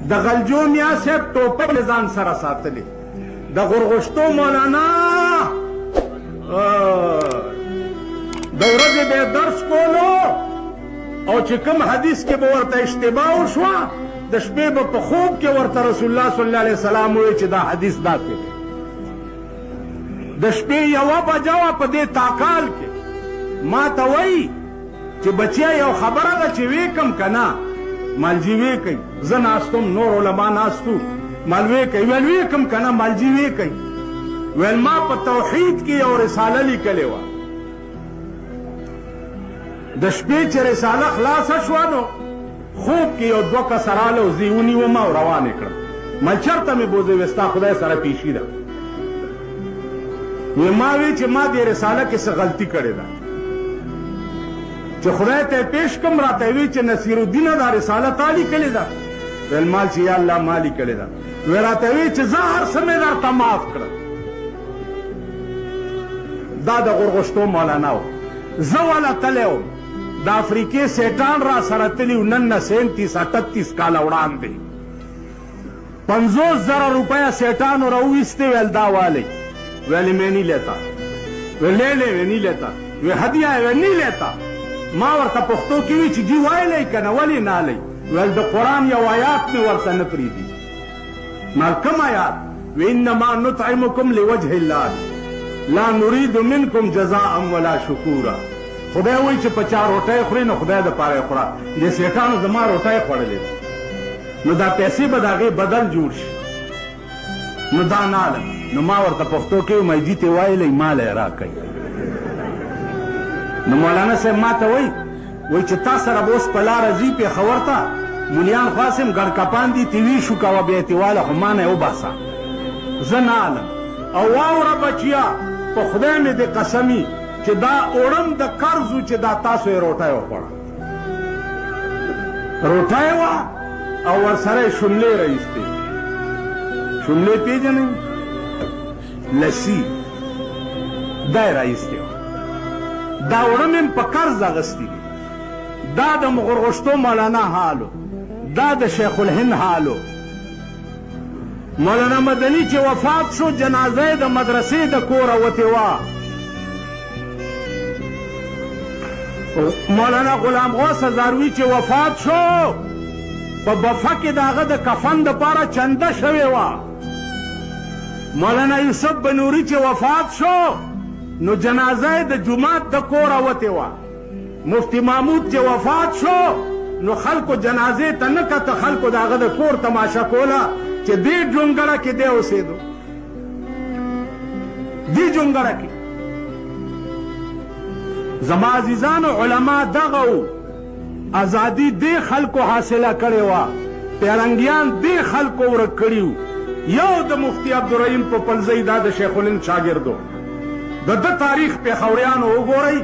د غلجو میا صاحب ټوپک ځان سره ساتلی، د غرغشتو مولانا د ورځې به درس کولو او چې کوم حدیث کې به ورته اشتباه وشوه د شپې به په خوب کې ورته رسول الله صلی الله علیه وسلم وایي چې دا حدیث داسې دی. د شپې یوه بجه وه په دې تاکال کې ما ته وایي چې بچیا یو خبره ده چې وې کم که نه مالجی وې کوي. زه ناستم، نور علما ناستو، مال وې کوي. ویل وې کم که نه مالجی وې کوي. ویل ما په توحید کې یو رساله لیکلې وه، د شپې چې رساله خلاصه شوه نو خوب کې یو دوه کسه راله او زه یې ونیوم او روان یې کړم. مل چېرته مې بوځې؟ وې ستا خدای سره پیشي ده. وی ما وی چې ما دې رساله کې څه غلطي کړې ده چې خدای ته پیش کم، راته وی چې نصیر الدین دا رساله تا لیکلې ده. ویل مال چې یا الله ما لیکلې ده. وی راته وی چې زه هر څه مې درته معاف کړم. دا د غرغشتو مولانا و. زه والا تلی وم، د افریقې سیټان را سره تلي و، نن نه 37-38 کاله وړاندې 50,000 روپیه سیټانو راوویستې. ویل دا والی. ویل میں نہیں لیتا. ویل لے لے نہیں لیتا. وی هدیه ویل نہیں لیتا. ما ورته پښتو کې وی چې جی وایلی که نه ولې نه لئ؟ ویل د قرآن یو آیات مې ورته نه پرېږدي. ما کوم آیات؟ وی انما نطعمکم لوجه الله لا نريد منکم جزاء ولا شکورا. خدای وایي چې په چا روټۍ خوري نو خدای دپاره یې خوره. دې سیټانو زما روټۍ خوړلې ده نو دا پیسې به د هغې بدل جوړ شي. نو دا نالم. نو ما ورته پښتو کې میجي ته وایلی ماله یې راکوي. نو مولانا صاحب ما ته وایي چې تا سره به اوس په لاره ځي پېښور ته، مولیان خواصم ګړکپان دي تیوي شو کوه بیا اعتواله خو ما نه یې وباسه. زه نه علم. او واوره بچیا په خدای مې د قسمي چې دا اوړم د قرض و چې دا تاسو یې روټۍ وخوړه. روټۍ وه او ورسره یې شملې راایستې. شملې پېژنئ؟ لسی دا یې راایستې وه. دا اوړه مې په قرض اخیستي دي. دا د غرغشتو مولانا حالو، دا د شیخ الهند حالو. مولانا مدني چې وفات شو جنازه یې د مدرسې د کوره وتې وه. مولانا غلام غوث هزاروي چې وفات شو په بفه کې د هغه د کفن دپاره چنده شوې وه. مولانا یوسف بنوري چې وفات شو نو جنازه یې د جومات د کوره وتې وه. مفتی محمود چې وفات شو نو خلکو جنازې ته نه کته، خلکو د هغه د کور تماشه کوله چې دې جونګړه کې دی اوسېدو. دې جونګړه کې زما عزیزانو علما دغه وو. ازادي دې خلکو حاصله کړې وه، پیرنګیان دې خلکو ورک کړي وو. یو د مفتی عبدالرحیم پپلزی دا د شیخ الهند شاګرد و. د ده تاریخ پېښوریانو وګورئ